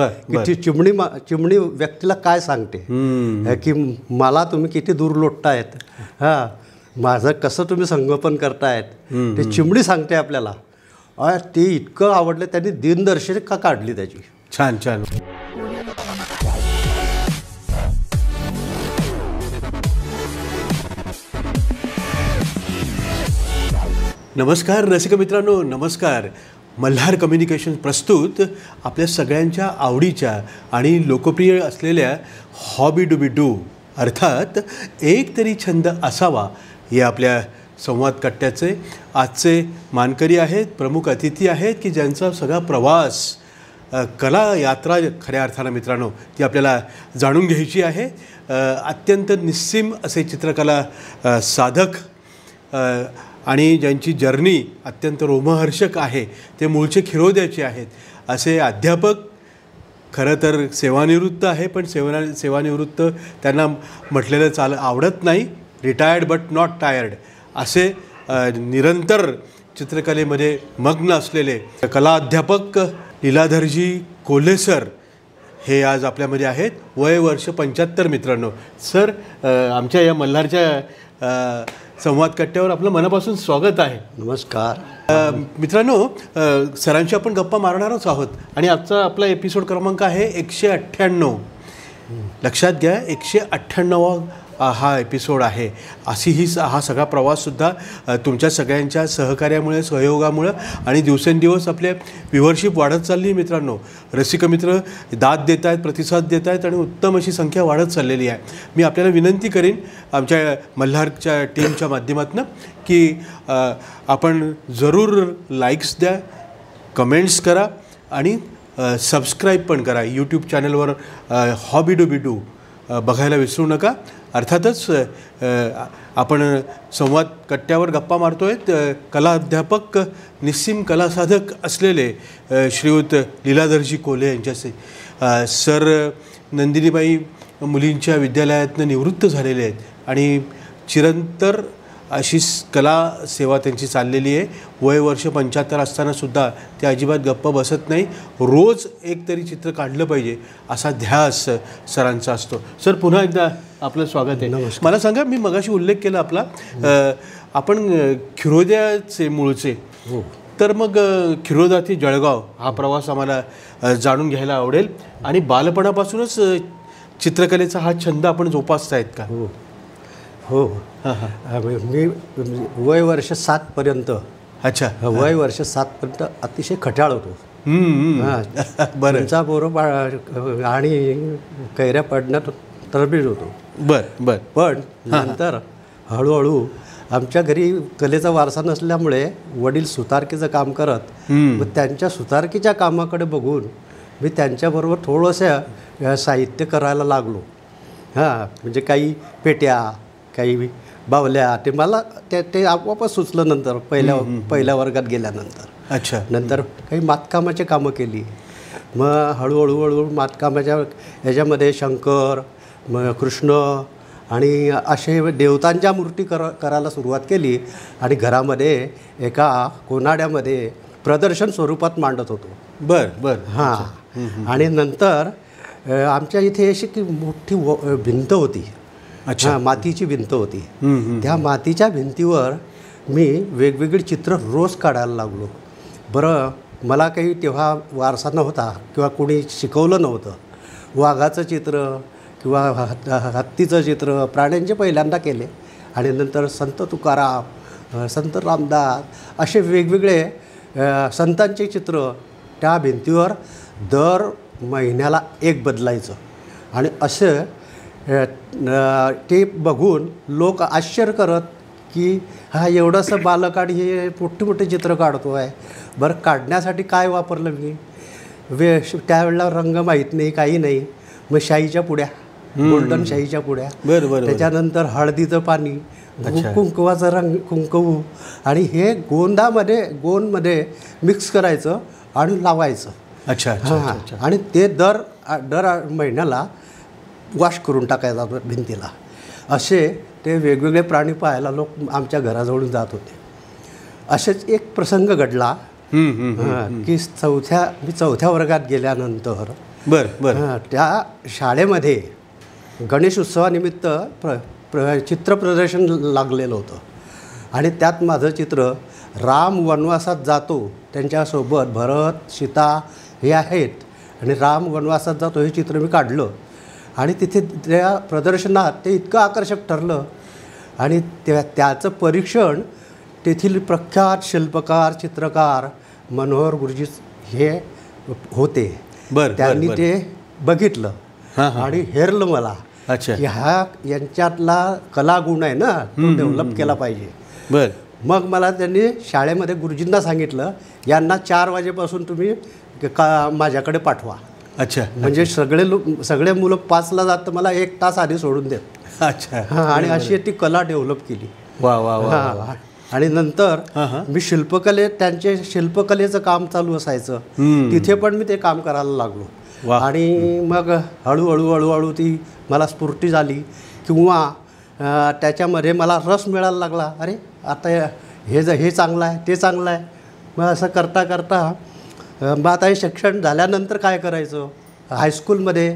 की ती चिमणी व्यक्तीला काय सांगते की मला तुम्ही किती दूर लोटतायत, हां माझं कसं तुम्ही संगोपन करतायत, ते चिमणी सांगते आपल्याला. ते इतकं आवडलं, त्यांनी दिनदर्शिका काढली त्याची. छान छान. नमस्कार रसिक मित्रांनो, नमस्कार. मल्हार कम्युनिकेशन प्रस्तुत आपल्या सगळ्यांच्या आवडीच्या आणि लोकप्रिय असलेल्या हॉबी डू बी डू अर्थात एक तरी छंद असावा या आपल्या संवाद कट्ट्याचे आजचे मानकरी आहेत, प्रमुख अतिथी आहेत की ज्यांचा सगळा प्रवास कला यात्रा खऱ्या अर्थानं मित्रांनो ती आपल्याला जाणून घ्यायची आहे. अत्यंत निस्सीम असे चित्रकला साधक आणि ज्यांची जर्नी अत्यंत रोमहर्षक आहे, ते मूळचे खिरोद्याचे आहेत असे अध्यापक. खरं तर सेवानिवृत्त आहे, पण सेवानिवृत्त त्यांना म्हटलेलं आवडत नाही. रिटायर्ड बट नॉट टायर्ड असे निरंतर चित्रकलेमध्ये मग्न असलेले कला अध्यापक लीलाधरजी कोल्हे सर हे आज आपल्यामध्ये आहेत. वय वर्ष 75 मित्रांनो. सर आमच्या या मल्हारच्या संवाद कट्ट्यावर आपलं मनापासून स्वागत आहे. नमस्कार मित्रांनो. सरांशी आपण गप्पा मारणारच आहोत आणि आजचा आपला एपिसोड क्रमांक आहे 198. लक्षात घ्या, 198वा हा एपिसोड आहे. हा सगळा प्रवाससुद्धा तुमच्या सगळ्यांच्या सहकार्यामुळे, सहयोगामुळं आणि दिवसेंदिवस आपल्या व्ह्युअरशिप वाढत चालली आहे मित्रांनो. रसिक मित्र दाद देत आहेत, प्रतिसाद देत आहेत आणि उत्तम अशी संख्या वाढत चाललेली आहे. मी आपल्याला विनंती करीन आमच्या मल्हारच्या टीमच्या माध्यमातून की आपण जरूर लाईक्स द्या, कमेंट्स करा आणि सबस्क्राईब पण करा. यूट्यूब चॅनलवर हॉबी डू बी डू बघायला विसरू नका. अर्थातच आपण संवाद कट्ट्यावर गप्पा मारतो आहेत कला अध्यापक, निस्सीम कलासाधक असलेले श्रीयुत लीलाधरजी कोल्हे यांच्याशी. सर नंदिनीबाई मुलींच्या विद्यालयातनं निवृत्त झालेले आहेत आणि चिरंतर अशी कला सेवा त्यांची चाललेली आहे. वय वर्ष 75 असतानासुद्धा ते अजिबात गप्प बसत नाही. रोज एक तरी चित्र काढलं पाहिजे असा ध्यास सरांचा असतो. सर पुन्हा एकदा आपलं स्वागत आहे. मला सांगा, मी मगाशी उल्लेख केला आपला, आपण खिरोद्याचे मूळचे, तर मग खिरोदा ते जळगाव हा प्रवास आम्हाला जाणून घ्यायला आवडेल. आणि बालपणापासूनच चित्रकलेचा हा छंद आपण जोपासतायत का? हो हो. मी वय वर्ष 7पर्यंत. अच्छा. वय वर्ष 7पर्यंत अतिशय खट्याळ होतो. बरंचा बरोबर आणि कैऱ्या पडण्यात तरबेज होतो. बर. पण नंतर हळूहळू आमच्या घरी कलेचा वारसा नसल्यामुळे वडील सुतारकीचं काम करत, मग त्यांच्या सुतारकीच्या कामाकडे बघून मी त्यांच्याबरोबर थोडंसं साहित्य करायला लागलो. म्हणजे काही पेट्या, काही बावल्या, ते मला ते आपोआपच सुचलं नंतर पहिल्या वर्गात गेल्यानंतर. अच्छा. नंतर काही मातकामाची कामं केली. मग हळूहळू मातकामाच्या ह्याच्यामध्ये शंकर, मग कृष्ण आणि असे देवतांच्या मूर्ती करायला सुरुवात केली आणि घरामध्ये एका कोनाड्यामध्ये प्रदर्शन स्वरूपात मांडत होतो. बर. हां. आणि नंतर आमच्या इथे अशी की मोठी भिंत होती. अच्छा. मातीची भिंत होती. त्या मातीच्या भिंतीवर मी वेगवेगळी चित्र रोज काढायला लागलो. बरं, मला काही तेव्हा वारसा नव्हता किंवा कोणी शिकवलं नव्हतं. वाघाचं चित्र किंवा हत्तीचं चित्र, प्राण्यांचे पहिल्यांदा केले आणि नंतर संत तुकाराम, संत रामदास असे वेगवेगळे संतांचे चित्र त्या भिंतीवर दर महिन्याला एक बदलायचं. आणि असं ते बघून लोक आश्चर्य करत की हा एवढंसं बालक आणि हे मोठे चित्र काढतो आहे. बरं, काढण्यासाठी काय वापरलं मी? त्यावेळेला रंग माहीत नाही, काही नाही. मग शाईच्या पुड्या, गोल्डन शाईच्या पुड्या, बरं. त्याच्यानंतर हळदीचं पाणी, कुंकवाचं रंग, कुंकू, आणि हे गोंदमध्ये मिक्स करायचं आणि लावायचं. अच्छा. आणि ते दर महिन्याला वॉश करून टाकायचा भिंतीला. असे ते वेगवेगळे प्राणी पाहायला लोक आमच्या घराजवळून जात होते. असेच एक प्रसंग घडला की मी चौथ्या वर्गात गेल्यानंतर बर बर. त्या शाळेमध्ये गणेश उत्सवानिमित्त चित्र प्रदर्शन लागलेलं होतं आणि त्यात माझं चित्र राम वनवासात जातो, त्यांच्यासोबत भरत सीता हे आहेत आणि राम वनवासात जातो हे चित्र मी काढलं आणि तिथे त्या प्रदर्शनात ते इतकं आकर्षक ठरलं आणि त्याचं परीक्षण तेथील प्रख्यात शिल्पकार चित्रकार मनोहर गुरुजी हे होते. त्यांनी ते बघितलं आणि हेरलं मला. अच्छा. की यांच्यातला कलागुण आहे ना तो डेव्हलप केला पाहिजे. बर. मग मला त्यांनी शाळेमध्ये गुरुजींना सांगितलं यांना 4 वाजेपासून तुम्ही माझ्याकडे पाठवा. अच्छा. म्हणजे सगळे मुलं 5ला जात मला 1 तास आधी सोडून देत. अच्छा. आणि अशी ती कला डेव्हलप केली. वा वा वा. आणि नंतर मी त्यांचे शिल्पकलेचं काम चालू असायचं, तिथे पण मी ते काम करायला लागलो. आणि मग हळूहळू ती मला स्फूर्ती झाली किंवा त्याच्यामध्ये मला रस मिळायला लागला. अरे आता हे चांगलं आहे ते चांगलं आहे. मग असं करता करता मग आता हे शिक्षण झाल्यानंतर काय करायचं. हायस्कूलमध्ये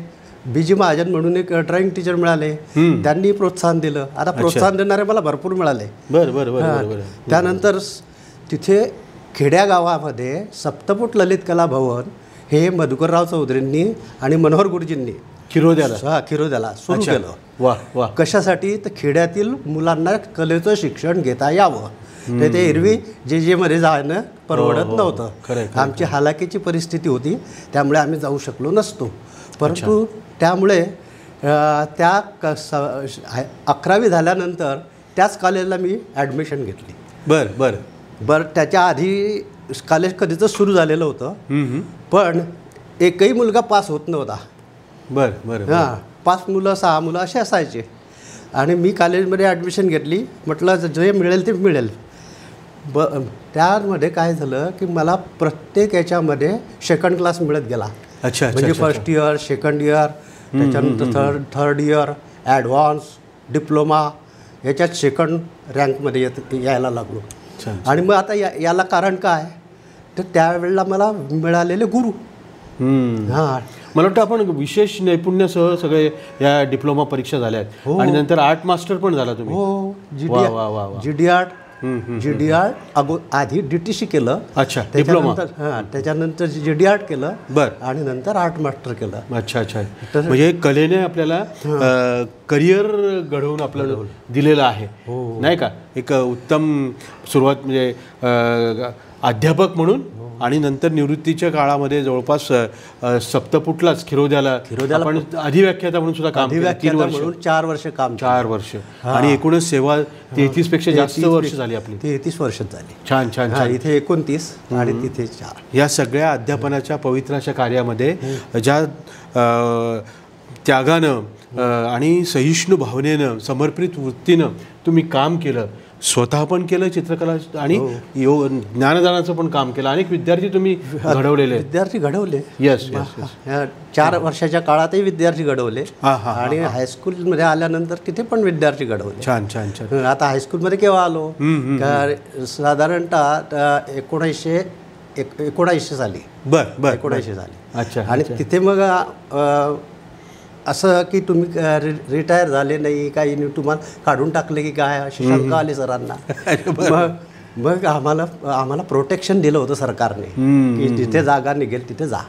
BG महाजन म्हणून एक ड्रॉइंग टीचर मिळाले, त्यांनी प्रोत्साहन दिलं. आता प्रोत्साहन देणारे मला भरपूर मिळाले. त्यानंतर तिथे खेड्यागावामध्ये सप्तपुट ललित कला भवन हे मधुकरराव चौधरींनी आणि मनोहर गुरुजींनी खिरोद्याला सुरू केलं. वा वा. कशासाठी तर खेड्यातील मुलांना कलेचं शिक्षण घेता यावं. ते एरवी जे मध्ये जाणं परवडत नव्हतं. आमची हालाकीची परिस्थिती होती, त्यामुळे आम्ही जाऊ शकलो नसतो. परंतु त्यामुळे त्या 11वी झाल्यानंतर त्याच कॉलेजला मी ॲडमिशन घेतली. बरं त्याच्या आधी कॉलेज कधीच सुरू झालेलं होतं, पण एकही मुलगा पास होत नव्हता. बरं. 5 मुलं 6 मुलं असे असायचे. आणि मी कॉलेजमध्ये ॲडमिशन घेतली. म्हटलं जे मिळेल ते मिळेल. त्यामध्ये काय झालं की मला प्रत्येक याच्यामध्ये सेकंड क्लास मिळत गेला. अच्छा. म्हणजे फर्स्ट इयर, सेकंड इयर, त्याच्यानंतर थर्ड इयर, ॲडव्हान्स, डिप्लोमा याच्यात सेकंड रँकमध्ये यायला लागलो. आणि मग आता याला कारण काय तर त्यावेळेला मला मिळालेले गुरु. मला वाटतं आपण विशेष नैपुण्यासह सगळे या डिप्लोमा परीक्षा झाल्या आहेत आणि नंतर आर्ट मास्टर पण झाला तुम्ही. हो. GD आर्ट आधी DTC केलं. अच्छा. डिप्लोमा. त्याच्यानंतर GD आर्ट केलं. बरं. आणि नंतर आर्ट मास्टर केलं. अच्छा. म्हणजे कलेने आपल्याला करिअर घडवून आपल्याला दिलेलं आहे नाही का. एक उत्तम सुरुवात म्हणजे अध्यापक म्हणून आणि नंतर निवृत्तीच्या काळामध्ये जवळपास सप्तपुटलाच खिरोद्याला आपण अधिव्याख्याता म्हणून सुद्धा काम केलं. 3 वर्ष म्हणून 4 वर्ष काम. 4 वर्ष. आणि एकूणच सेवा 33 पेक्षा जास्त वर्ष झाली आपली. 33 वर्ष झाली. छान छान छान. इथे 29 आणि तिथे 4. या सगळ्या अध्यापनाच्या पवित्राच्या कार्यामध्ये ज्या त्यागानं आणि सहिष्णू भावनेनं समर्पित वृत्तीनं तुम्ही काम केलं, स्वतः पण केलं चित्रकला आणि ज्ञानदानाचं पण काम केलं. अनेक विद्यार्थी तुम्ही घडवलेले. विद्यार्थी घडवले. येस. 4 वर्षाच्या काळातही विद्यार्थी घडवले आणि हायस्कूलमध्ये आल्यानंतर तिथे पण विद्यार्थी घडवले. छान छान छान. आता हायस्कूलमध्ये केव्हा आलो साधारणतः 1919 साली. बरं 19 साली. अच्छा. आणि तिथे मग असं की तुम्ही रिटायर झाले नाही काही नाही, तुम्हाला काढून टाकले की काय अशी शंका आली सरांना. मग आम्हाला प्रोटेक्शन दिलं होतं सरकारने की जिथे जागा निघेल तिथे जा.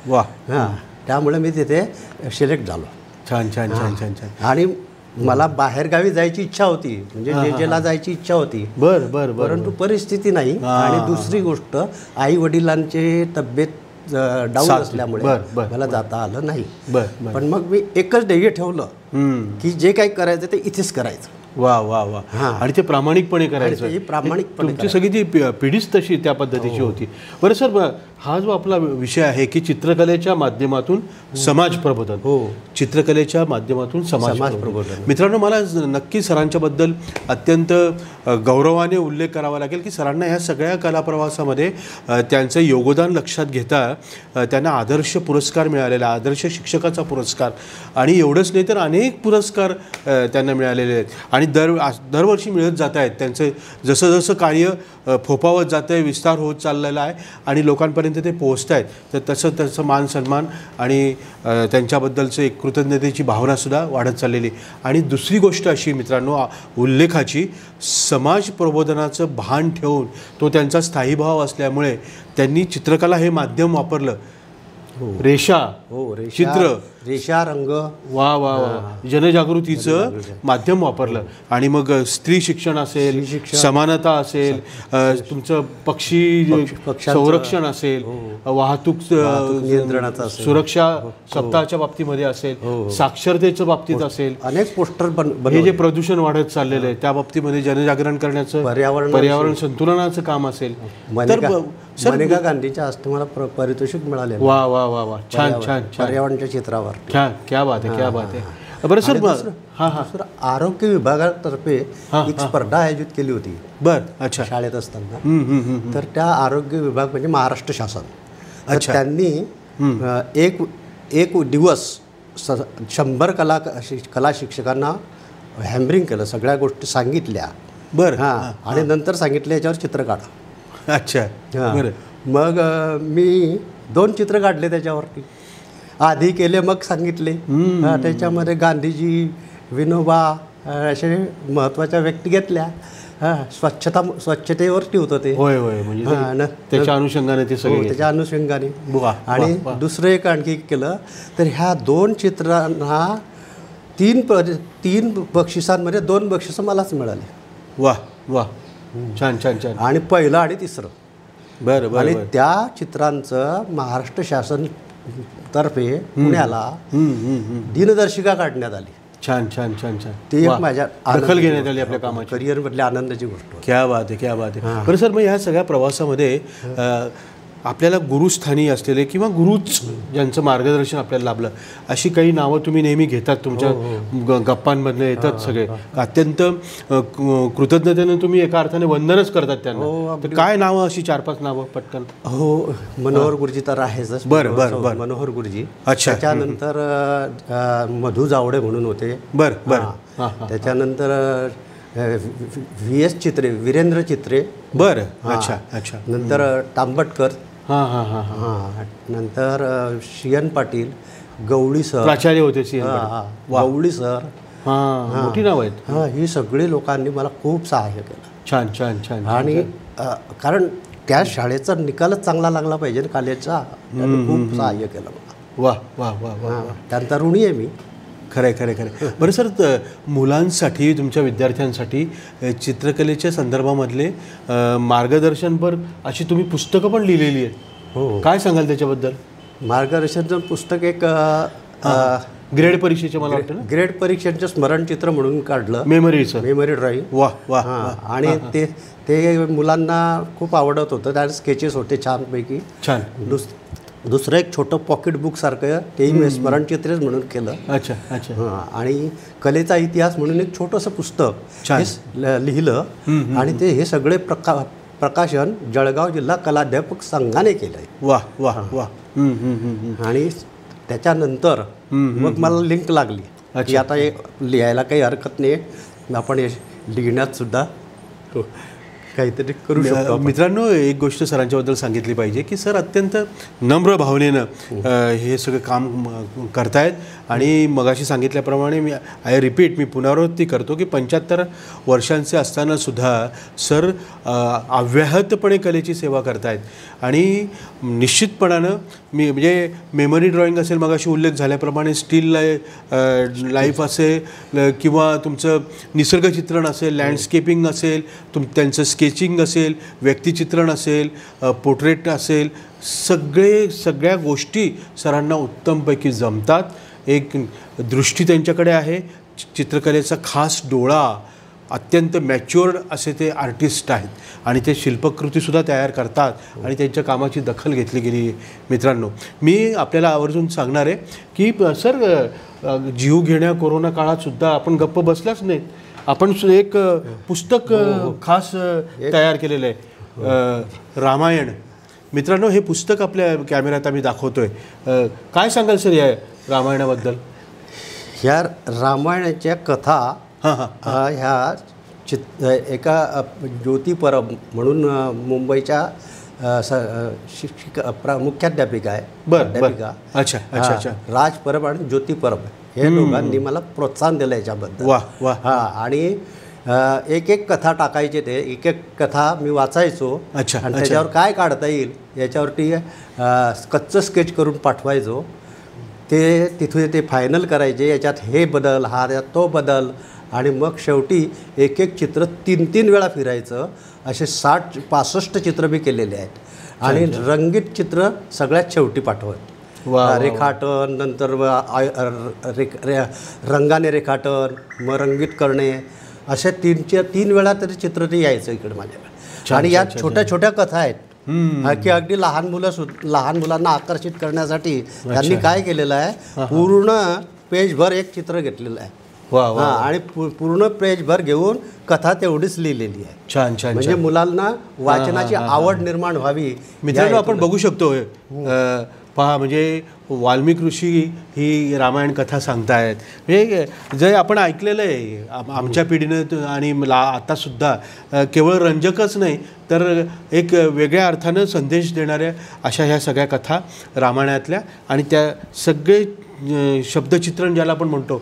वा. त्यामुळे मी तिथे सिलेक्ट झालो. छान छान छान छान छान. आणि मला बाहेरगावी जायची इच्छा होती, म्हणजे जेजेला जायची इच्छा होती. परंतु परिस्थिती नाही. आणि दुसरी गोष्ट आई वडिलांची तब्येत डाऊन असल्यामुळे मला जाता आलं नाही. पण मग मी एकच ध्येय ठेवलं की जे काही करायचं ते इथेच करायचं. वा वा वा. आणि ते प्रामाणिकपणे करायचं. प्रामाणिकपणे तुमची सगळी ती पिढीच तशी त्या पद्धतीची होती. बरं सर, हा जो आपला विषय आहे की चित्रकलेच्या माध्यमातून समाज प्रबोधन. चित्रकलेच्या माध्यमातून समाज प्रबोधन. मित्रांनो, मला नक्की सरांच्याबद्दल अत्यंत गौरवाने उल्लेख करावा लागेल की सरांना ह्या सगळ्या कलाप्रवासामध्ये त्यांचं योगदान लक्षात घेता त्यांना आदर्श पुरस्कार मिळालेला, आदर्श शिक्षकाचा पुरस्कार आणि एवढंच नाही तर अनेक पुरस्कार त्यांना मिळालेले आहेत आणि दरवर्षी मिळत जात आहेत. त्यांचं जसं जसं कार्य फोफावत जातं आहे, विस्तार होत चाललेला आहे आणि लोकांपर्यंत ते पोहोचत आहेत. तर तसं त्याचं मान सन्मान आणि त्यांच्याबद्दलचं एक कृतज्ञतेची भावनासुद्धा वाढत चाललेली. आणि दुसरी गोष्ट अशी मित्रांनो उल्लेखाची, समाज प्रबोधनाचं भान ठेवून तो त्यांचा स्थायी भाव असल्यामुळे त्यांनी चित्रकला हे माध्यम वापरलं. रेषा, चित्र, रेषा, रंग, वा वा वा, जनजागृतीचं माध्यम वापरलं. आणि मग स्त्री शिक्षण असेल, समानता असेल, तुमचं पक्षी संरक्षण असेल, वाहतूक नियंत्रणाचा असेल, सुरक्षा सप्ताहाच्या बाबतीमध्ये असेल, साक्षरतेच्या बाबतीत असेल, अनेक पोस्टर हे जे प्रदूषण वाढत चाललेलं आहे त्या बाबतीमध्ये जनजागरण करण्याचं, पर्यावरण संतुलनाचं काम असेल. तर मनेका गांधीच्या हस्ते मला पारितोषिक मिळाले. वा वा वा वा, छान छान, पर्यावरणाच्या चित्रावर. क्या बात आहे, क्या बात आहे. बरं सर, आरोग्य विभागातर्फे एक स्पर्धा आयोजित केली होती. अच्छा. शाळेत असताना. तर त्या आरोग्य विभाग म्हणजे महाराष्ट्र शासन. त्यांनी एक दिवस 100 कला शिक्षकांना हॅम्बरिंग केलं, सगळ्या गोष्टी सांगितल्या. आणि नंतर सांगितलं याच्यावर चित्र काढा. अच्छा. मग मी 2 चित्र काढले त्याच्यावरती. आधी केले, मग सांगितले. त्याच्यामध्ये गांधीजी, विनोबा असे महत्त्वाच्या व्यक्ती घेतल्या. स्वच्छतेवरती होतं ते. होय होय, म्हणजे त्याच्या अनुषंगाने ते सगळे, त्याच्या अनुषंगाने. आणि दुसरं एक आणखी केलं, तर ह्या 2 चित्रांना 3 बक्षिसांमध्ये 2 बक्षिसं मलाच मिळाली. वा वा, छान छान छान. आणि पहिलं आणि तिसरं. बरं. आणि त्या चित्रांचं महाराष्ट्र शासन तर्फे पुण्याला दिनदर्शिका काढण्यात आली. छान छान छान छान. ती एक माझ्या दखल घेण्यात आली आपल्या कामाची, करिअरमधल्या आनंदाची गोष्ट. क्या बात आहे, क्या बात आहे. बरं सर, मग ह्या सगळ्या प्रवासामध्ये आपल्याला गुरुस्थानी असलेले किंवा गुरुच ज्यांचं मार्गदर्शन आपल्याला लाभलं अशी काही नावं तुम्ही नेहमी घेतात तुमच्या गप्पांमधले येतात सगळे. अत्यंत कृतज्ञतेने तुम्ही एका अर्थाने वंदनच करतात त्यांना. तर काय नावं अशी 4-5 नावं पटकन? हो, मनोहर गुरुजी तर आहेच. बरं. मनोहर गुरुजी. अच्छा. त्याच्यानंतर मधू जावडे म्हणून होते. बरं. त्याच्यानंतर VS चित्रे, वीरेंद्र चित्रे. बरं. अच्छा. नंतर तांबटकर. नंतर CN पाटील, गवळी सर प्राचार्य होते. गवळी सर, मोठी नाव आहेत. ही सगळी लोकांनी मला खूप सहाय्य केलं. छान छान छान. आणि कारण त्या शाळेचा निकालच चांगला लागला पाहिजे कलेचा, खूप सहाय्य केलं मला. वा वा वा वा, त्यांचा ऋणी आहे मी. खरं. बरं सर, मुलांसाठी, तुमच्या विद्यार्थ्यांसाठी चित्रकलेच्या संदर्भामधले मार्गदर्शनपर अशी तुम्ही पुस्तकं पण लिहिलेली आहेत. हो. काय सांगाल त्याच्याबद्दल? मार्गदर्शनचं पुस्तक एक ग्रेड परीक्षेचे, मला वाटतं ना, ग्रेड परीक्षेचं स्मरणचित्र म्हणून काढलं. Memory drawing. वा. आणि ते मुलांना खूप आवडत होतं. त्यात स्केचेस होते छानपैकी. छान. दुसरं एक छोटं पॉकेट बुक सारखं तेही मी स्मरणचित्रच म्हणून केलं. अच्छा. आणि कलेचा इतिहास म्हणून एक छोटंसं पुस्तक लिहिलं. आणि हे सगळे प्रकाशन जळगाव जिल्हा कलाध्यापक संघाने केलं आहे. वा. आणि त्याच्यानंतर मग मला लिंक लागली की आता हे लिहायला काही हरकत नाही, आपण हे लिहिण्यात सुद्धा काहीतरी करू शकतो. मित्रांनो, एक गोष्ट सरांच्याबद्दल सांगितली पाहिजे की सर अत्यंत नम्र भावनेनं हे सगळं काम करतायत. आणि मगाशी सांगितल्याप्रमाणे मी पुनरावृत्ती करतो की 75 वर्षांचे असतानासुद्धा सर अव्याहतपणे कलेची सेवा करतायत. आणि निश्चितपणानं म्हणजे मेमरी ड्रॉइंग असेल, मगाशी उल्लेख झाल्याप्रमाणे स्टील लाईफ असेल किंवा तुमचं निसर्गचित्रण असेल, लँडस्केपिंग असेल, त्यांचं स्केचिंग असेल, व्यक्तिचित्रण असेल, पोर्ट्रेट असेल, सगळ्या गोष्टी सरांना उत्तमपैकी जमतात. एक दृष्टी त्यांच्याकडे आहे, चित्रकलेचा खास डोळा, अत्यंत मॅच्युअर्ड असे ते आर्टिस्ट आहेत. आणि ते शिल्पकृतीसुद्धा तयार करतात आणि त्यांच्या कामाची दखल घेतली गेली. मित्रांनो, मी आपल्याला आवर्जून सांगणार आहे की सर जीव घेण्या कोरोना काळातसुद्धा आपण गप्प बसलाच नाहीत. आपण एक पुस्तक खास तयार केलेलं आहे, रामायण. मित्रांनो, हे पुस्तक आपल्या कॅमेऱ्यात आम्ही दाखवतोय. काय सांगाल सर या रामायणाबद्दल? ह्या रामायणाच्या कथा ह्या एका ज्योती परब म्हणून मुंबईच्या शिक्षिका मुख्याध्यापिका आहे. अध्यापिका. अच्छा अच्छा अच्छा. राज परब आणि ज्योती परब हे दोघांनी मला प्रोत्साहन दिलं याच्याबद्दल. वा वा. आणि एक एक कथा टाकायचे, ते एक एक कथा मी वाचायचो. अच्छा. आणि त्याच्यावर काय काढता येईल याच्यावरती कच्चं स्केच करून पाठवायचो. ते तिथे ते फायनल करायचे, याच्यात हे बदल, हा तो बदल, आणि मग शेवटी एक एक चित्र 3-3 वेळा फिरायचं. असे 60-65 चित्र मी केलेले आहेत. आणि रंगीत चित्र सगळ्यात शेवटी पाठवत. रेखाटन, नंतर रंगाने रेखाटन, मग रंगीत करणे, असे 3 वेळा तरी चित्र ते यायचं इकडे माझ्याकडे. आणि यात छोट्या छोट्या कथा आहेत की अगदी लहान मुलांना आकर्षित करण्यासाठी त्यांनी काय केलेलं आहे, पूर्ण पेजभर एक चित्र घेतलेलं आहे. आणि पूर्ण पेजभर घेऊन कथा तेवढीच लिहिलेली आहे. छान छान. म्हणजे मुलांना वाचनाची आवड निर्माण व्हावी. मित्रांनो, आपण बघू शकतो पहा, म्हणजे वाल्मिक ऋषी ही रामायण कथा सांगतायत. म्हणजे जे आपण ऐकलेलं आहे आमच्या पिढीनं आणि आतासुद्धा, केवळ रंजकच नाही तर एक वेगळ्या अर्थानं संदेश देणाऱ्या अशा ह्या सगळ्या कथा रामायणातल्या. आणि त्या सगळे शब्दचित्रण ज्याला आपण म्हणतो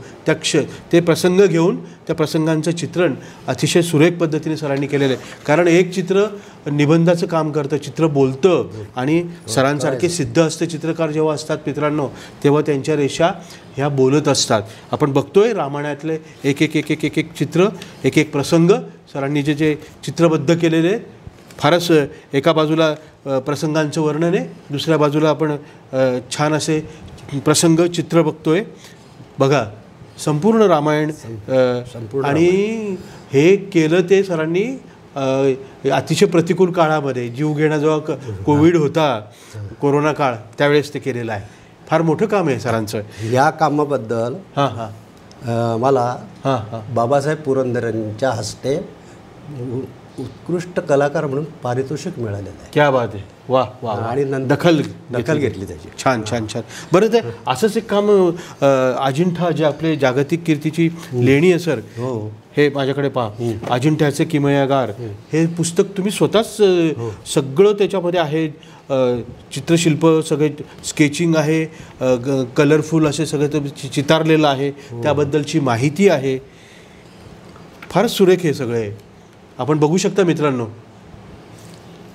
ते प्रसंग घेऊन त्या प्रसंगांचं चित्रण अतिशय सुरेख पद्धतीने सरांनी केलेलं आहे. कारण एक चित्र निबंधाचं काम करतं, चित्र बोलतं. आणि सरांसारखे सिद्ध हस्त चित्रकार जेव्हा असतात मित्रांनो, तेव्हा त्यांच्या रेषा ह्या बोलत असतात. आपण बघतोय रामायणातले एक एक एक एक एक एक चित्र, एक एक प्रसंग सरांनी जे चित्रबद्ध केलेले, फारच एका बाजूला प्रसंगांचं वर्णन आहे, दुसऱ्या बाजूला आपण छान असे प्रसंग चित्र बघतोय. बघा संपूर्ण रामायण. आणि हे केलं ते सरांनी अतिशय प्रतिकूल काळामध्ये, जीवघेणा जेव्हा कोविड होता, कोरोना काळ, त्यावेळेस ते केलेलं आहे. फार मोठं काम आहे सरांचं. या कामाबद्दल मला बाबासाहेब पुरंदरेंच्या हस्ते उत्कृष्ट कलाकार म्हणून पारितोषिक मिळालेलं आहे. क्या बात आहे. वा वा. आणि दखल घेतली त्याची. छान छान छान. बरं, ते असंच एक काम अजिंठा, जे आपले जागतिक कीर्तीची लेणी आहे सर, हे माझ्याकडे पहा, अजिंठ्याचे किमयागार, हे पुस्तक तुम्ही स्वतःच सगळं त्याच्यामध्ये आहे, चित्रशिल्प, सगळे स्केचिंग आहे, कलरफुल असे सगळे चितारलेलं आहे, त्याबद्दलची माहिती आहे. फारच सुरेख हे सगळे आपण बघू शकता मित्रांनो.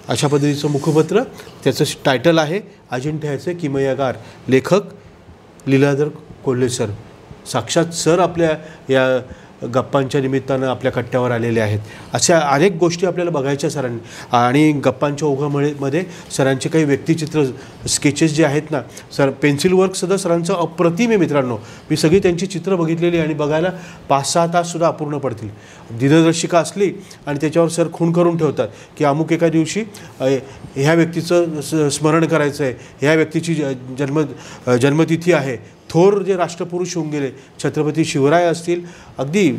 अशा पद्धतीचं मुखपत्र, त्याचं टायटल आहे अजिंठ्याचे किमयागार. लेखक लीलाधर कोल्हे सर. साक्षात सर आपल्या या गप्पांच्या निमित्तानं आपल्या कट्ट्यावर आलेले आहेत. अशा अनेक गोष्टी आपल्याला बघायच्या सरांनी. आणि गप्पांच्या ओघामध्ये सरांचे काही व्यक्तिचित्र, स्केचेस जे आहेत ना सर, पेन्सिल वर्कसुद्धा सरांचं अप्रतिम आहे मित्रांनो. मी सगळी त्यांची चित्र बघितलेली आणि बघायला 5-6 ताससुद्धा अपूर्ण पडतील. दिनदर्शिका असली आणि त्याच्यावर सर खूण करून ठेवतात की अमुक एका दिवशी ह्या व्यक्तीचं स्मरण करायचं आहे, ह्या व्यक्तीची जन्मतिथी आहे. थोर जे राष्ट्रपुरुष होऊन गेले, छत्रपती शिवराय असतील, अगदी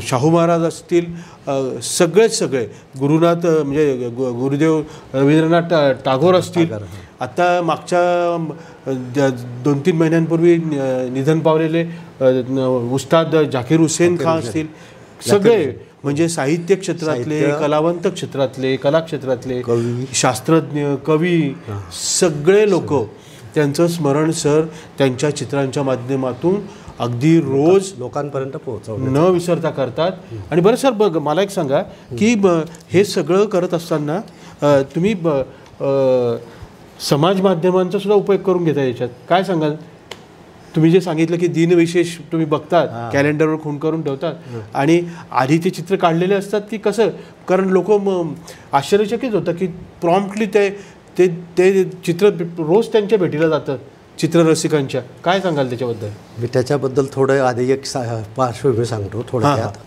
शाहू महाराज असतील, सगळे गुरुनाथ म्हणजे गुरुदेव रवींद्रनाथ टागोर असतील, आता मागच्या 2-3 महिन्यांपूर्वी निधन पावलेले उस्ताद झाकीर हुसेन खान असतील, सगळे म्हणजे साहित्य क्षेत्रातले, कलावंत क्षेत्रातले, कला क्षेत्रातले, शास्त्रज्ञ, कवी, सगळे लोक त्यांचं स्मरण सर त्यांच्या चित्रांच्या माध्यमातून अगदी रोज लोकांपर्यंत पोहोचवणं न विसरता करतात. आणि बरं सर, बघ मला एक सांगा की हे सगळं करत असताना तुम्ही समाज माध्यमांचा सुद्धा उपयोग करून घेता याच्यात, काय सांगाल? तुम्ही जे सांगितलं की दिनविशेष तुम्ही बघतात, कॅलेंडरवर खूण करून ठेवतात आणि आधी ते चित्र काढलेले असतात की कसं? कारण लोक आश्चर्यचकित होतं की प्रॉम्प्टली ते चित्र रोज त्यांच्या भेटीला जातं चित्ररसिकांच्या. काय सांगाल त्याच्याबद्दल? मी त्याच्याबद्दल थोडं आधी एक पार्श्वभूमी सांगतो थोडक्यात.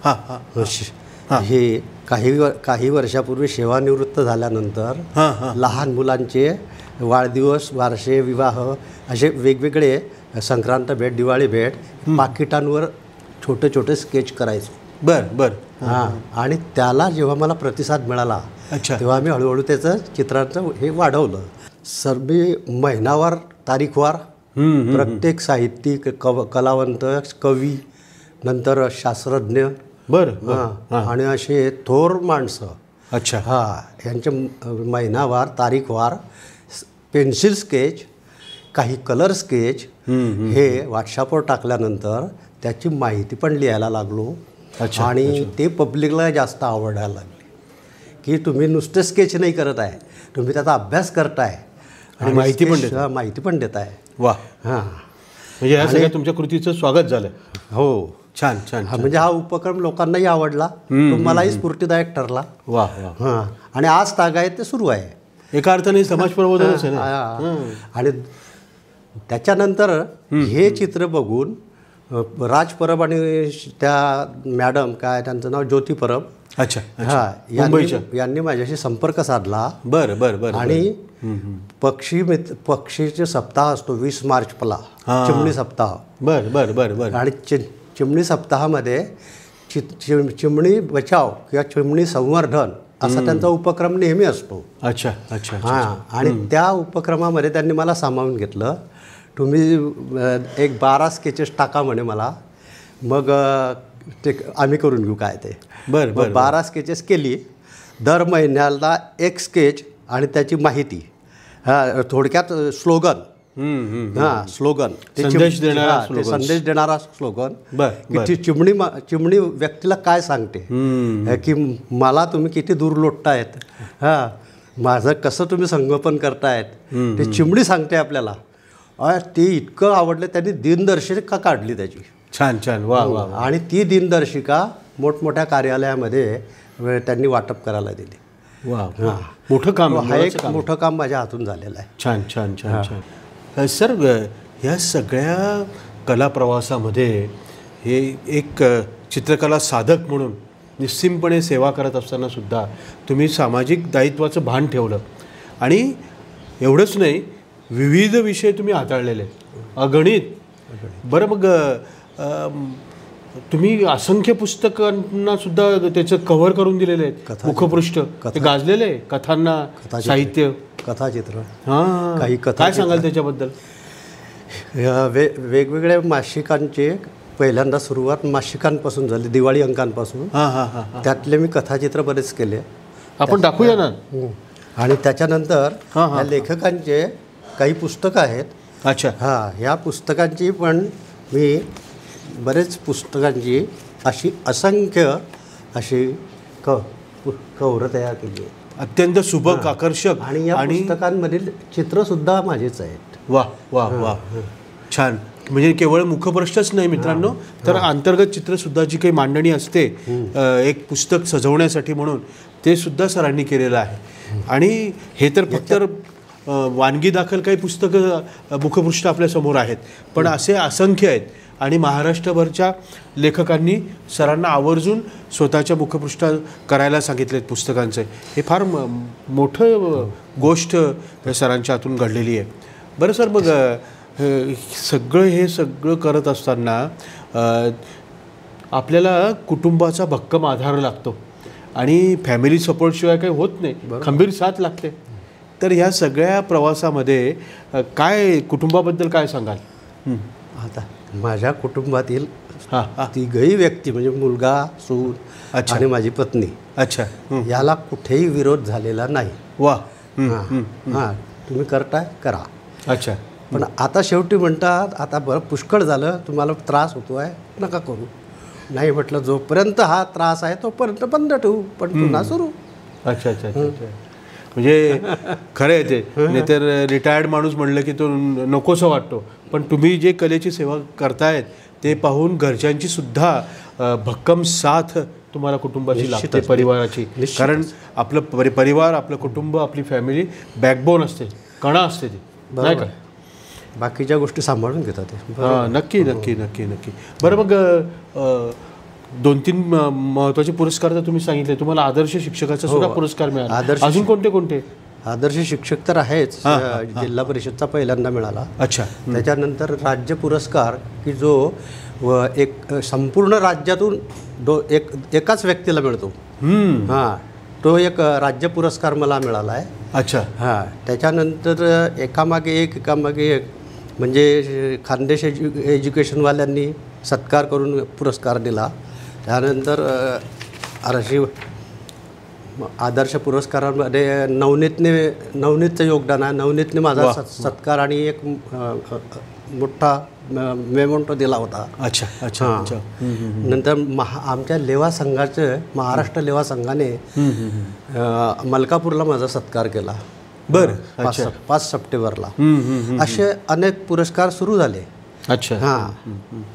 हे काही वर्षापूर्वी सेवानिवृत्त झाल्यानंतर लहान मुलांचे वाढदिवस, बारसे, विवाह असे वेगवेगळे, संक्रांत भेट, दिवाळी भेट, पाकिटांवर छोटे छोटे स्केच करायचो. बरं. आणि त्याला जेव्हा मला प्रतिसाद मिळाला तेव्हा मी हळूहळू त्याचं चित्रांचं हे वाढवलं. सर मी महिनावार, तारीखवार प्रत्येक साहित्यिक, कलावंत, कवी, नंतर शास्त्रज्ञ बरं. आणि असे थोर माणसं अच्छा. यांचे महिनावार तारीखवार पेन्सिल स्केच, काही कलर स्केच हे व्हॉट्सअपवर टाकल्यानंतर त्याची माहिती पण लिहायला लागलो. अच्छा. आणि ते पब्लिकला जास्त आवडायला लागले की तुम्ही नुसते स्केच नाही करत आहे, तुम्ही त्याचा अभ्यास करताय आणि माहिती पण देताय. वा. म्हणजे या सगळ्या तुमच्या कृतीचं स्वागत झालं. हो. छान छान. म्हणजे हा उपक्रम लोकांनाही आवडला, मलाही स्फूर्तिदायक ठरला. वा. आणि आज तागायत ते सुरू आहे. एका अर्थाने समाज प्रबोधनच आहे ना. आणि त्याच्यानंतर हे चित्र बघून राज परब आणि त्या मॅडम, काय त्यांचं नाव ज्योती परब, अच्छा, यांनी माझ्याशी संपर्क साधला. बरं. आणि पक्षीचे सप्ताह असतो 20 मार्चला, चिमणी सप्ताह. बरं. आणि चिमणी सप्ताहामध्ये चिमणी बचाव किंवा चिमणी संवर्धन असा त्यांचा उपक्रम नेहमी असतो. अच्छा. आणि त्या उपक्रमामध्ये त्यांनी मला सामावून घेतलं. तुम्ही एक 12 स्केचेस टाका म्हणे मला, मग ते आम्ही करून घेऊ काय ते. बरं. 12 स्केचेस केली. दर महिन्याला एक स्केच आणि त्याची माहिती. थोडक्यात स्लोगन. स्लोगन, संदेश देणारा स्लोगन की ती चिमणी व्यक्तीला काय सांगते की मला तुम्ही किती दूर लोटतायत, माझं कसं तुम्ही संगोपन करतायत ते चिमणी सांगते आपल्याला. ते इतकं आवडलं, त्यांनी दिनदर्शिका काढली त्याची. छान. वा. आणि ती दिनदर्शिका मोठमोठ्या कार्यालयामध्ये त्यांनी वाटप करायला दिली. वा. मोठं काम. हा एक मोठं काम माझ्या हातून झालेलं आहे. छान. सर, ह्या सगळ्या कला प्रवासामध्ये हे एक चित्रकला साधक म्हणून निस्सीमपणे सेवा करत असताना सुद्धा तुम्ही सामाजिक दायित्वाचं भान ठेवलं. आणि एवढंच नाही, विविध विषय तुम्ही हाताळलेले, अगणित. बरं, मग तुम्ही असंख्य पुस्तकांना सुद्धा त्याचं कव्हर करून दिलेले आहेत, मुखपृष्ठ ते गाजलेले, कथांना साहित्य, कथाचित्र. काही कथा. काय सांगाल त्याच्याबद्दल? वेगवेगळ्या मासिकांचे पहिल्यांदा सुरुवात मासिकांपासून झाली, दिवाळी अंकांपासून. त्यातले मी कथाचित्र बरेच केले, आपण दाखवूया ना. आणि त्याच्यानंतर या लेखकांचे काही पुस्तकं आहेत. अच्छा. ह्या पुस्तकांची पण मी बरेच पुस्तकांची अशी असंख्य अशी कव्हरं तयार केली आहे, अत्यंत सुबक, आकर्षक. आणि या पुस्तकांमधील चित्रसुद्धा माझेच आहेत. वा. छान. म्हणजे केवळ मुखपृष्ठच नाही मित्रांनो, तर अंतर्गत चित्रसुद्धा जी काही मांडणी असते एक पुस्तक सजवण्यासाठी म्हणून, ते सुद्धा सरांनी केलेलं आहे. आणि हे तर फक्त वानगी दाखल काही पुस्तकं मुखपृष्ठ आपल्यासमोर आहेत, पण असे असंख्य आहेत. आणि महाराष्ट्रभरच्या लेखकांनी सरांना आवर्जून स्वतःच्या मुखपृष्ठ करायला सांगितलेत पुस्तकांचे. हे फार मोठं गोष्ट सरांच्या हातून घडलेली आहे. बरं सर, मग हे सगळं करत असताना आपल्याला कुटुंबाचा भक्कम आधार लागतो आणि फॅमिली सपोर्टशिवाय काही होत नाही, खंबीर साथ लागते. तर ह्या सगळ्या प्रवासामध्ये काय कुटुंबाबद्दल काय सांगाल? आता माझ्या कुटुंबातील तिघही व्यक्ती म्हणजे मुलगा, सून आणि माझी पत्नी, अच्छा, याला कुठेही विरोध झालेला नाही. वा. तुम्ही करताय करा. अच्छा. पण आता शेवटी म्हणतात आता बरं पुष्कळ झालं, तुम्हाला त्रास होतो आहे, नका करू. नाही म्हटलं, जोपर्यंत हा त्रास आहे तोपर्यंत बंद ठेवू, पण पुन्हा सुरू. अच्छा. म्हणजे खरं आहे ते. नाहीतर रिटायर्ड माणूस म्हणलं की तो नकोसा वाटतो. पण तुम्ही जे कलेची सेवा करतायत ते पाहून घरच्यांची सुद्धा भक्कम साथ तुम्हाला कुटुंबाची लागते, परिवाराची. कारण आपलं परिवार, आपलं कुटुंब, आपली फॅमिली बॅकबोन असते, कणा असते ती, नाही का? बाकीच्या गोष्टी सांभाळून घेतात ते. नक्की. बरं, मग 2-3 महत्त्वाचे पुरस्कार तर तुम्ही सांगितले. तुम्हाला आदर्श शिक्षकाचा सुद्धा पुरस्कार मिळाला. अजून कोणते? आदर्श शिक्षक तर आहेच, जिल्हा परिषदचा पहिल्यांदा मिळाला. अच्छा. त्याच्यानंतर राज्य पुरस्कार की जो एक संपूर्ण राज्यातून एकाच व्यक्तीला मिळतो. तो एक राज्य पुरस्कार मला मिळाला आहे. अच्छा. त्याच्यानंतर एकामागे एक म्हणजे खानदेश एज्युकेशनवाल्यांनी सत्कार करून पुरस्कार दिला. त्यानंतर अशी आदर्श पुरस्कारांमध्ये नवनीतचं योगदान आहे. नवनीतने माझा सत्कार आणि एक मोठा मेमोंटो दिला होता. अच्छा अच्छा अच्छा. नंतर आमच्या लेवा संघाचं महाराष्ट्र लेवा संघाने मलकापूरला माझा सत्कार केला. बरं. 5 सप्टेंबरला. असे अनेक पुरस्कार सुरू झाले. अच्छा. हां,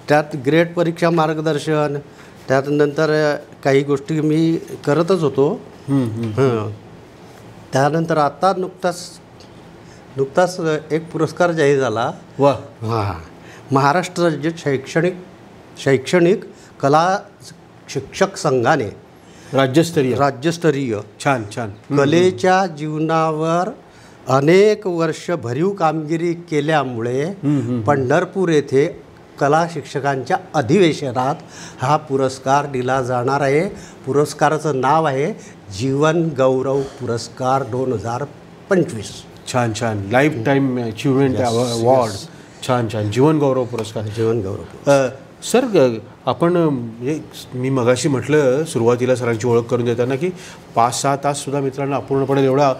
त्यात ग्रेड परीक्षा मार्गदर्शन, त्यात नंतर काही गोष्टी मी करतच होतो. त्यानंतर आता नुकताच एक पुरस्कार जाहीर झाला. वा. हां, महाराष्ट्र राज्य शैक्षणिक कला शिक्षक संघाने राज्यस्तरीय छान छान कलेच्या जीवनावर अनेक वर्ष भरीव कामगिरी केल्यामुळे पंढरपूर येथे कला शिक्षकांच्या अधिवेशनात हा पुरस्कार दिला जाणार आहे. पुरस्काराचं नाव आहे जीवन गौरव पुरस्कार 2025. छान छान. Life time achievement award. छान छान. जीवन गौरव पुरस्कार. जीवन गौरव. सर, आपण म्हणजे मी मगाशी म्हटलं सुरुवातीला सरांची ओळख करून देताना की 5-6 ताससुद्धा मित्रांना अपूर्णपणे एवढा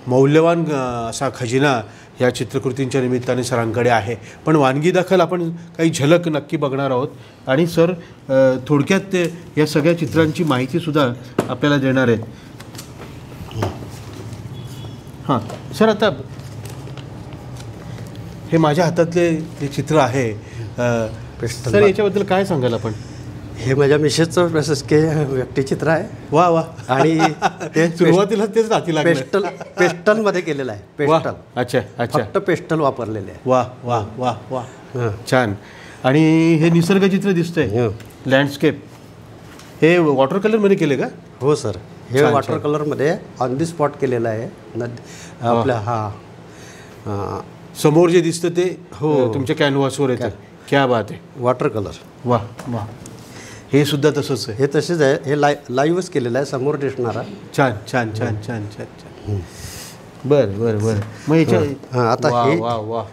मौल्यवान असा खजिना या चित्रकृतींच्या निमित्ताने सरांकडे आहे. पण वानगी दाखल आपण काही झलक नक्की बघणार आहोत. आणि सर थोडक्यात ते या सगळ्या चित्रांची माहितीसुद्धा आपल्याला देणार आहेत. हां सर, आता हे माझ्या हातातले जे चित्र आहे सर, याच्याबद्दल काय सांगाल आपण? हे माझ्या मिसेसचं व्यक्तिचित्र आहे. वा वा. आणि ते सुरुवातीला तेच नाती लागले. पेस्टलमध्ये केलेलं आहे. पेस्टल. अच्छा अच्छा. फक्त पेस्टल वापरलेले आहे. वा वा वा वा. छान. आणि हे निसर्ग चित्र दिसतंय, लँडस्केप. हे वॉटर कलरमध्ये केले का? हो सर, हे वॉटर कलरमध्ये ऑन दी स्पॉट केलेलं आहे. आपल्या समोर जे दिसतं ते तुमच्या कॅनव्हासवर येतं. क्या बात आहे. Water colour. वा वा. हे सुद्धा तसंच आहे. हे तसेच आहे. हे लाईव्हच केलेलं आहे, समोर दिसणारा. छान छान छान छान छान छान. बरं बरं बरं. मग याच्या आता वा वा.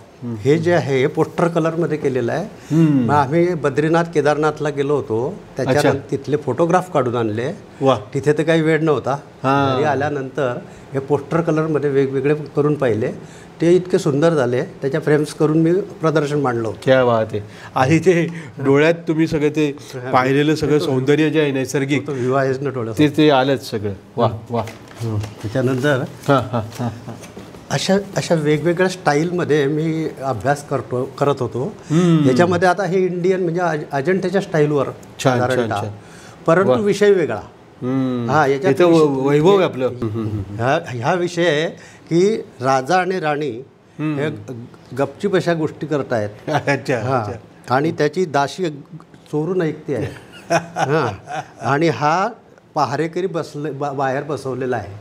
हे जे आहे हे पोस्टर कलरमध्ये केलेलं आहे. मग आम्ही बद्रीनाथ केदारनाथला गेलो होतो, त्याच्यानंतर तिथले फोटोग्राफ काढून आणले. वा. तिथे तर काही वेळ नव्हता. घरी आल्यानंतर हे पोस्टर कलरमध्ये वेगवेगळे करून पाहिले. ते इतके सुंदर झाले, त्याच्या फ्रेम्स करून मी प्रदर्शन मांडलं. क्या बात आहे. आणि ते डोळ्यात तुम्ही सगळं ते पाहिलेलं सगळं सौंदर्य जे आहे नैसर्गिक विवाहेसनं डोळ्यात ते आलंच सगळं. वा वा. त्याच्यानंतर अशा वेगवेगळ्या स्टाईलमध्ये मी अभ्यास करत होतो. याच्यामध्ये आता हे इंडियन म्हणजे अजंठ्याच्या स्टाईलवर साधारणतः, परंतु विषय वेगळा. याच्यात वैभव आहे आपलं. ह्या विषय आहे की राजा आणि राणी हे गपचीप अशा गोष्टी करतायत. आणि त्याची दासी चोरून ऐकते आहे. आणि हा पहारेकरी बाहेर बसवलेला आहे.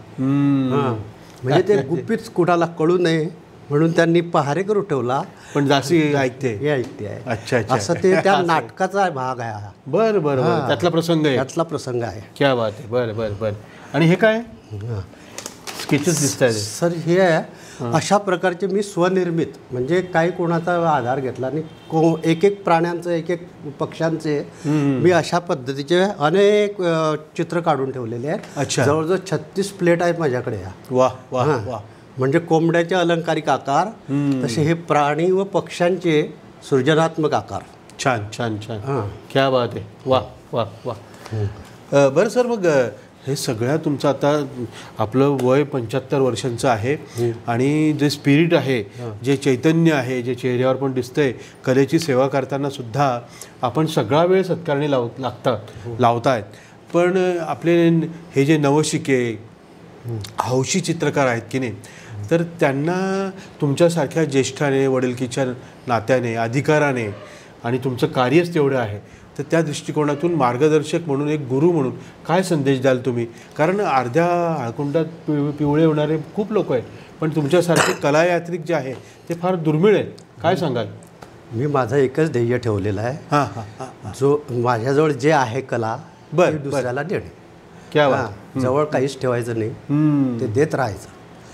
म्हणजे ते गुपित कुणाला कळू नये म्हणून त्यांनी पहारेकरू ठेवला, पण दासी ऐकते. हे ऐकते आहे. अच्छा अच्छा. असं ते त्या नाटकाचा भाग आहे हा. बरं बरं. त्यातला प्रसंग आहे. त्यातला प्रसंग आहे. क्या बात आहे. बरं बरं बरं. आणि हे काय स्केचेस दिसत आहेत सर? हे अशा प्रकारचे मी स्वनिर्मित, म्हणजे काही कोणाचा आधार घेतला आणि एक प्राण्यांचं एक पक्ष्यांचे मी अशा पद्धतीचे अनेक चित्र काढून ठेवलेले आहेत. जवळजवळ 36 प्लेट आहेत माझ्याकडे. वा वा वा. म्हणजे कोंबड्याचे अलंकारिक आकार, तसे हे प्राणी व पक्ष्यांचे सृजनात्मक आकार. छान छान छान. क्या बात आहे. वा वा वा. बरं सर, मग हे सगळ्या तुमचं आता आपलं वय 75 वर्षांचं आहे आणि जे स्पिरिट आहे, जे चैतन्य आहे, जे चेहऱ्यावर पण दिसतंय, कलेची सेवा करताना सुद्धा आपण सगळा वेळ सत्कारणी लावतायत. पण आपले हे जे नवशिके हौशी चित्रकार आहेत की नाही, तर त्यांना तुमच्यासारख्या ज्येष्ठाने, वडिलकीच्या नात्याने, अधिकाराने, आणि तुमचं कार्यच तेवढं आहे, तर त्या दृष्टिकोनातून मार्गदर्शक म्हणून, एक गुरु म्हणून काय संदेश द्याल तुम्ही? कारण अर्ध्या हाळकुंडात पिवळे होणारे खूप लोक आहेत, पण तुमच्यासारखे कलायात्रिक जे आहे ते फार दुर्मिळ आहेत. काय सांगाल? मी माझं एकच ध्येय ठेवलेलं आहे, जो माझ्याजवळ जे आहे कला दुसऱ्याला देणे. क्या बात. जवळ काहीच ठेवायचं नाही, ते देत राहायचं.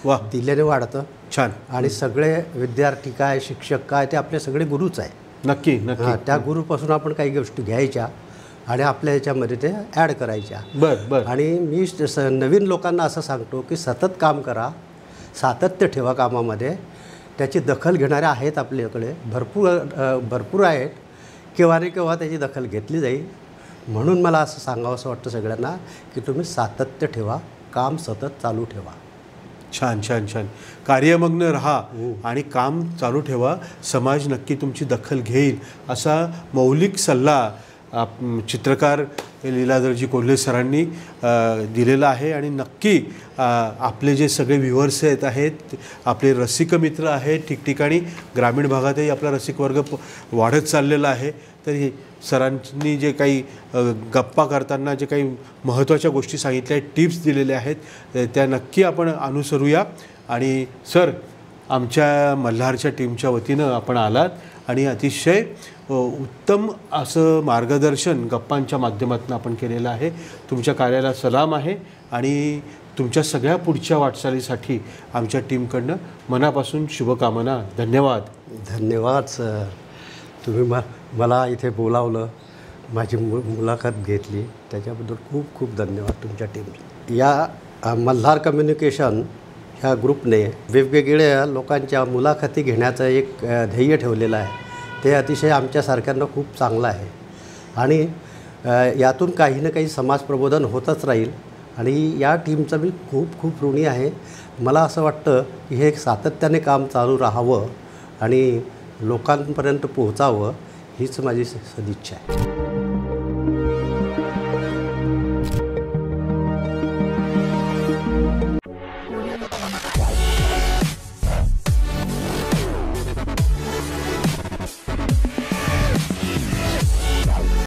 वा. दिल्याने वाढतं. छान. आणि सगळे विद्यार्थी काय, शिक्षक काय, ते आपले सगळे गुरुच आहे. नक्की नक्की. त्या गुरुपासून आपण काही गोष्टी घ्यायच्या आणि आपल्या ह्याच्यामध्ये ते ॲड करायच्या. बरं. आणि मी नवीन लोकांना असं सांगतो की सतत काम करा, सातत्य ठेवा कामामध्ये. त्याची दखल घेणारे आहेत आपल्याकडे, भरपूर आहेत. केव्हा ना केव्हा त्याची दखल घेतली जाईल. म्हणून मला असं सांगावंसं वाटतं सगळ्यांना की तुम्ही सातत्य ठेवा, काम सतत चालू ठेवा. छान छान छान. कार्यमग्न राहा आणि काम चालू ठेवा. समाज नक्की तुमची दखल घेईल असा मौलिक सल्ला चित्रकार लीलाधरजी कोल्हे सरांनी दिलेला आहे. आणि नक्की आपले जे सगळे व्ह्युअर्स आहेत, आपले रसिक मित्र आहेत, ठिकठिकाणी ग्रामीण भागातही आपला रसिक वर्ग वाढत चाललेला आहे. तर सरांनी जे काही गप्पा करताना जे काही महत्त्वाच्या गोष्टी सांगितल्या आहेत, टिप्स दिलेल्या आहेत, त्या नक्की आपण अनुसरूया. आणि सर, आमच्या मल्हारच्या टीमच्या वतीनं आपण आलात आणि अतिशय उत्तम असं मार्गदर्शन गप्पांच्या माध्यमातून आपण केलेलं आहे. तुमच्या कार्याला सलाम आहे आणि तुमच्या सगळ्या पुढच्या वाटचालीसाठी आमच्या टीमकडनं मनापासून शुभकामना. धन्यवाद. धन्यवाद सर. तुम्ही मला इथे बोलावलं, माझी मुलाखत घेतली, त्याच्याबद्दल खूप खूप धन्यवाद तुमच्या टीमला. या मल्हार कम्युनिकेशन ह्या ग्रुपने वेगवेगळ्या लोकांच्या मुलाखती घेण्याचं एक ध्येय ठेवलेलं आहे. ते अतिशय आमच्यासारख्यांना खूप चांगलं आहे. आणि यातून काही ना काही समाज प्रबोधन होतच राहील. आणि या टीमचं मी खूप खूप ऋणी आहे. मला असं वाटतं की हे सातत्याने काम चालू राहावं आणि लोकांपर्यंत पोहोचावं, हीच माझी सदिच्छा आहे.